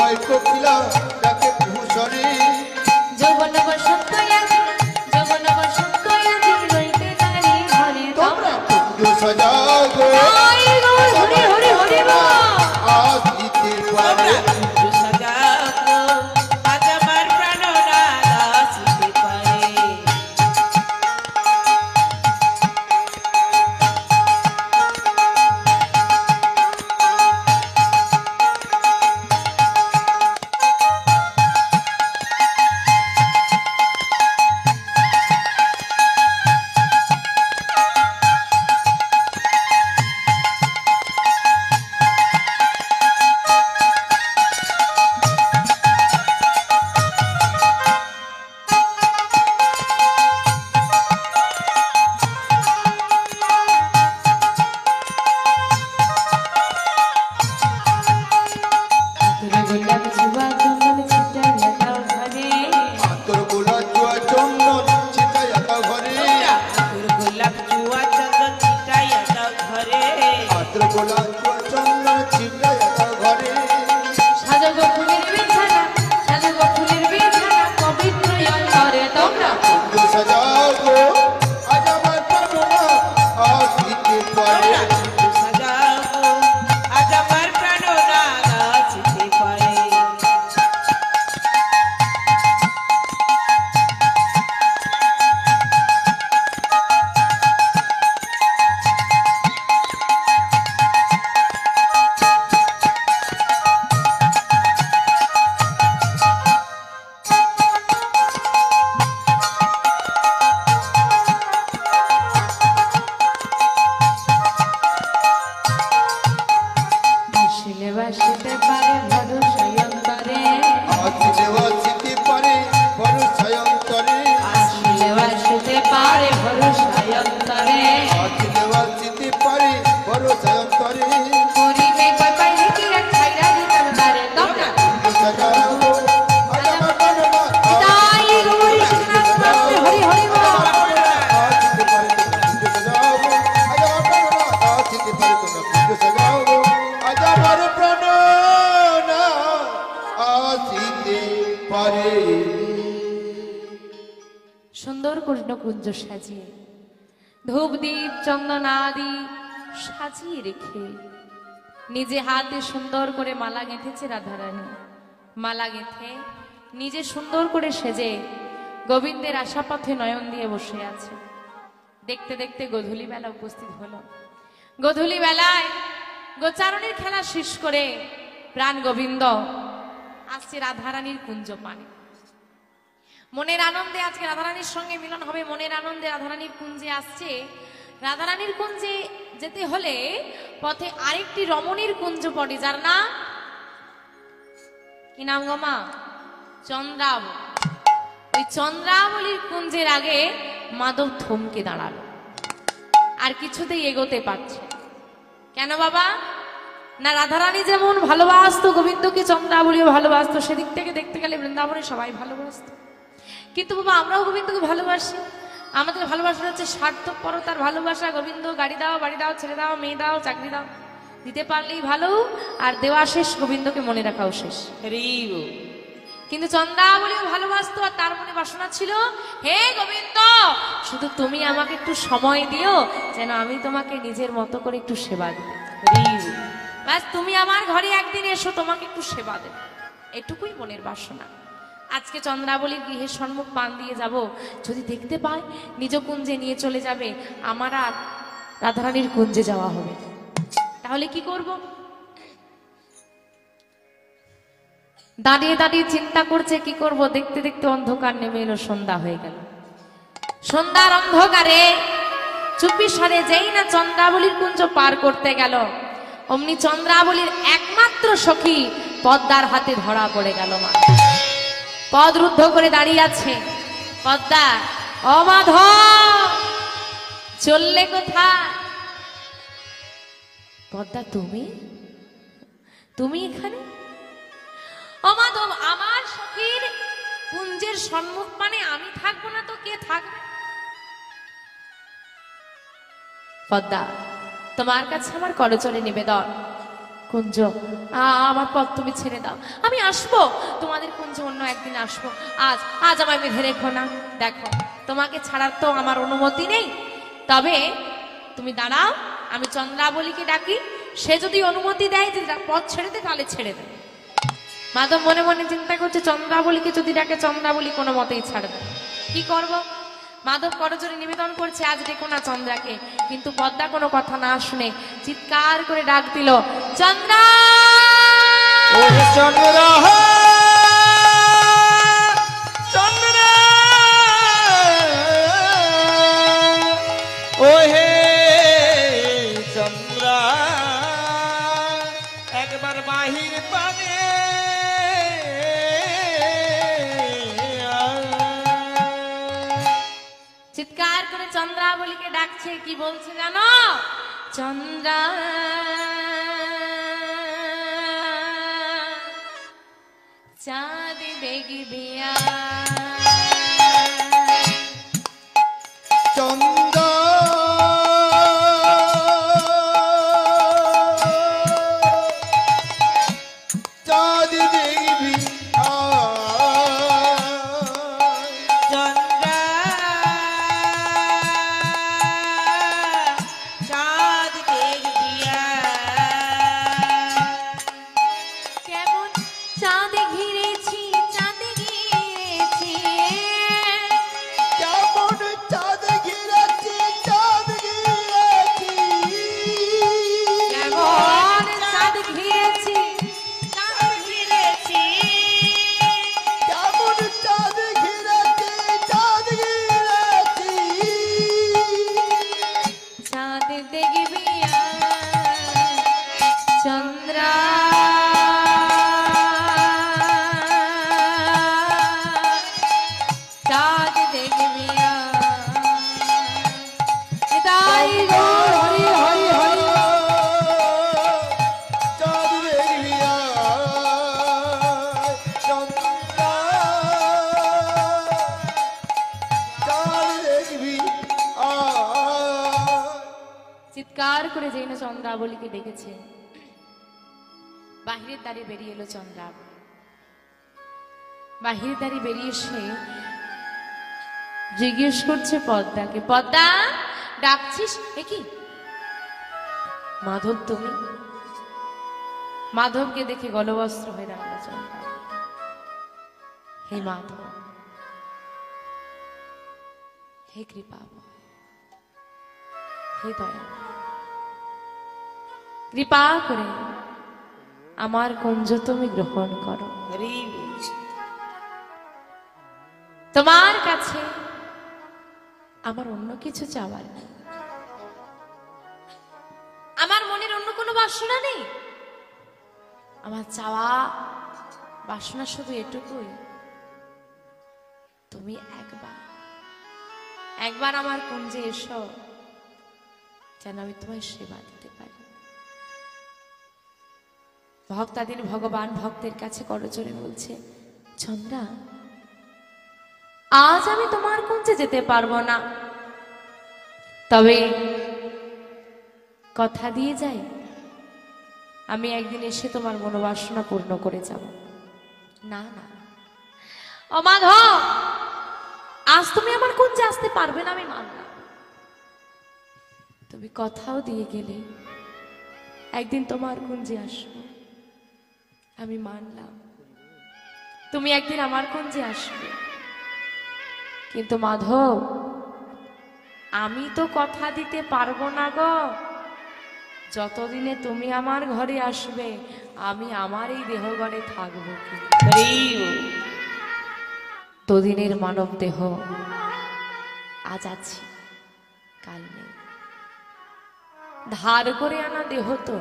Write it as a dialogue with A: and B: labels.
A: হয় কোকিলা ডাকে ভূষণে
B: যৌবন বসন্ত আজি যৌবন বসন্ত আজি রইতে নারী ঘরে
A: তোমরা কুঞ্জ সাজাও গো
B: জয় গৌর হরি হরি হরি বল
A: আসিতে পারে
B: সুন্দর কৃষ্ণকুঞ্জ সাজিয়ে ধূপ দীপ চন্দন আদি সাজিয়ে রেখে নিজে হাতে সুন্দর করে মালা গেঁথেছে রাধারানী। মালা গেঁথে নিজে সুন্দর করে সেজে গোবিন্দের আশাপথে নয়ন দিয়ে বসে আছে। দেখতে দেখতে গোধূলি বেলা উপস্থিত হলো। গোধূলি বেলায় গোচারণের খেলা শেষ করে প্রাণ গোবিন্দ আসছে রাধারানীর কুঞ্জ পানে। মনের আনন্দে আজকে রাধারানীর সঙ্গে মিলন হবে, মনের আনন্দে রাধারানীর কুঞ্জে আসছে। রাধারানীর কুঞ্জে যেতে হলে পথে আরেকটি রমণীর কুঞ্জ পড়ে, যার নাম কি নাম গো মা? চন্দ্রাবলী। ওই চন্দ্রাবলীর কুঞ্জের আগে মাধব থমকে দাঁড়ালো, আর কিছুতেই এগোতে পারছে। কেন বাবা? না রাধারানী যেমন ভালোবাসতো গোবিন্দকে, চন্দ্রাবলীও ভালোবাসতো। সেদিক থেকে দেখতে গেলে বৃন্দাবনে সবাই ভালোবাসতো, কিন্তু বাবা আমরাও গোবিন্দকে ভালোবাসি। আমাদের ভালোবাসা হচ্ছে স্বার্থপরতার ভালোবাসা। গোবিন্দ গাড়ি দাও, বাড়ি দাও, ছেলে দাও, মেয়ে দাও, চাকরি দাও, দিতে পারলেই ভালো, আর দেওয়া শেষ, গোবিন্দকে মনে রাখাও শেষ। কিন্তু চন্দ্রাবলীও ভালোবাসতো, আর তার মনে বাসনা ছিল, হে গোবিন্দ শুধু তুমি আমাকে একটু সময় দিও, যেন আমি তোমাকে নিজের মতো করে একটু সেবা দিই। ব্যাস তুমি আমার ঘরে একদিন এসো, তোমাকে একটু সেবা দেব, এটুকুই মনের বাসনা। আজকে চন্দ্রাবলীর গৃহের সম্মুখ পান দিয়ে যাব, যদি দেখতে পাই নিজ কুঞ্জে নিয়ে চলে যাবে, আমার আর রাধারানীর কুঞ্জে যাওয়া হবে। তাহলে কি করব? দাঁড়িয়ে দাঁড়িয়ে চিন্তা করছে কি করব। দেখতে দেখতে অন্ধকার নেমে এলো, সন্ধ্যা হয়ে গেল। সন্ধ্যার অন্ধকারে চুপি সারে যেই না চন্দ্রাবলীর কুঞ্জ পার করতে গেল, অমনি চন্দ্রাবলীর একমাত্র সখী পদ্মার হাতে ধরা পড়ে গেল। মা পদ রুদ্ধ করে দাঁড়িয়ে আছে। পদ্মা, ও মাধব চললে কোথায়? পদ্মা, তুমি তুমি এখানে? ও মাধব, আমার সখীর কুঞ্জের সম্মুখ মানে আমি থাকবো না তো কে থাকবে? পদ্মা, তোমার কাছে আমার করচলে নিবেদন, কুঞ্জ, আমার পথ তুমি ছেড়ে দাও, আমি আসবো তোমাদের কুঞ্জে, অন্য একদিন আসবো, আজ আজ আমায় বেঁধে রেখো না। দেখো তোমাকে ছাড়ার তো আমার অনুমতি নেই, তবে তুমি দাঁড়াও, আমি চন্দ্রাবলীকে ডাকি, সে যদি অনুমতি দেয় যে পথ ছেড়ে দে তাহলে ছেড়ে দে। মাধব মনে মনে চিন্তা করছে চন্দ্রাবলীকে যদি ডাকে চন্দ্রাবলী কোনো মতেই ছাড়ে দেবে, কি করব? মাধব করজোরে নিবেদন করছে আজ ডেকো না চন্দ্রাকে, কিন্তু পদ্মা কোনো কথা না শুনে চিৎকার করে ডাক দিল, চন্দ্রা
C: ওহে চন্দ্রা, চন্দ্রা, ওহে চন্দ্রা, একবার বাহির পানে
B: চিৎকার করে চন্দ্রাবলীকে ডাকছে, কি বলছে জানো? চন্দ্রা চাঁদ দেখবি
A: চন্দ চাঁদ দেখবি
C: চন্দ্রা চাঁদ দেখবি
B: কেমন চাঁদ ঘিরেছি, চাঁদ ঘিরেছি,
A: কেমন চাঁদ ঘিরেছি, চাঁদ ঘিরেছি,
B: কেমন চাঁদ ঘিরেছি, চাঁদ ঘিরেছি,
A: কেমন চাঁদ ঘিরেছি, চাঁদ ঘিরেছি,
B: চাঁদ দেখবি চন্দ্রা চাঁদ দেখবি তাই গো হরি হরি হরি
A: চাঁদ দেখবি চন্দ্রা চাঁদ দেখবি
B: চিৎকার করে যেই না চন্দ্রাবলীকে ডেকেছে, বাহিরের দ্বারে বেরিয়ে এলো চন্দ্রাবলী। বাহিরের দ্বারে বেরিয়ে এসে জিজ্ঞেস করছে পদ্মাকে, পদ্মা ডাকছিস? এ কি মাধব তুমি? মাধবকে দেখে গলবস্ত্র হয়ে দাঁড়ালো চন্দ্রাবলী। হে মাধব, হে কৃপা, হে দয়া, কৃপা করে আমার কুঞ্জ তুমি গ্রহণ করো। তোমার কাছে আমার অন্য কিছু চাওয়ার নেই, আমার মনের অন্য কোনো বাসনা নেই, আমার চাওয়া বাসনা শুধু এটুকুই, তুমি একবার আমার কুঞ্জে এসো, যেন আমি তোমায় সেবা দিতে পারি। ভক্তাদিন ভগবান ভক্তের কাছে করজোরে বলছে, চন্দ্রা আজ আমি তোমার কুঞ্জে যেতে পারবো না, তবে কথা দিয়ে যাই আমি একদিন এসে তোমার মনোবাসনা পূর্ণ করে যাব। না না ও মাধব, আজ তুমি আমার কুঞ্জে আসতে পারবে না, আমি মানলাম। তুমি কথাও দিয়ে গেলে একদিন তোমার কুঞ্জে আসবো, আমি মানলাম। তুমি একদিন আমার কুঞ্জে আসবে, কিন্তু মাধব আমি তো কথা দিতে পারবো না গো, যতদিনে তুমি আমার ঘরে আসবে আমি আমার এই দেহগণে থাকবো কি? দুদিনের মানব দেহ, আজ আছি কাল নেই, ধার করে আনা দেহ তো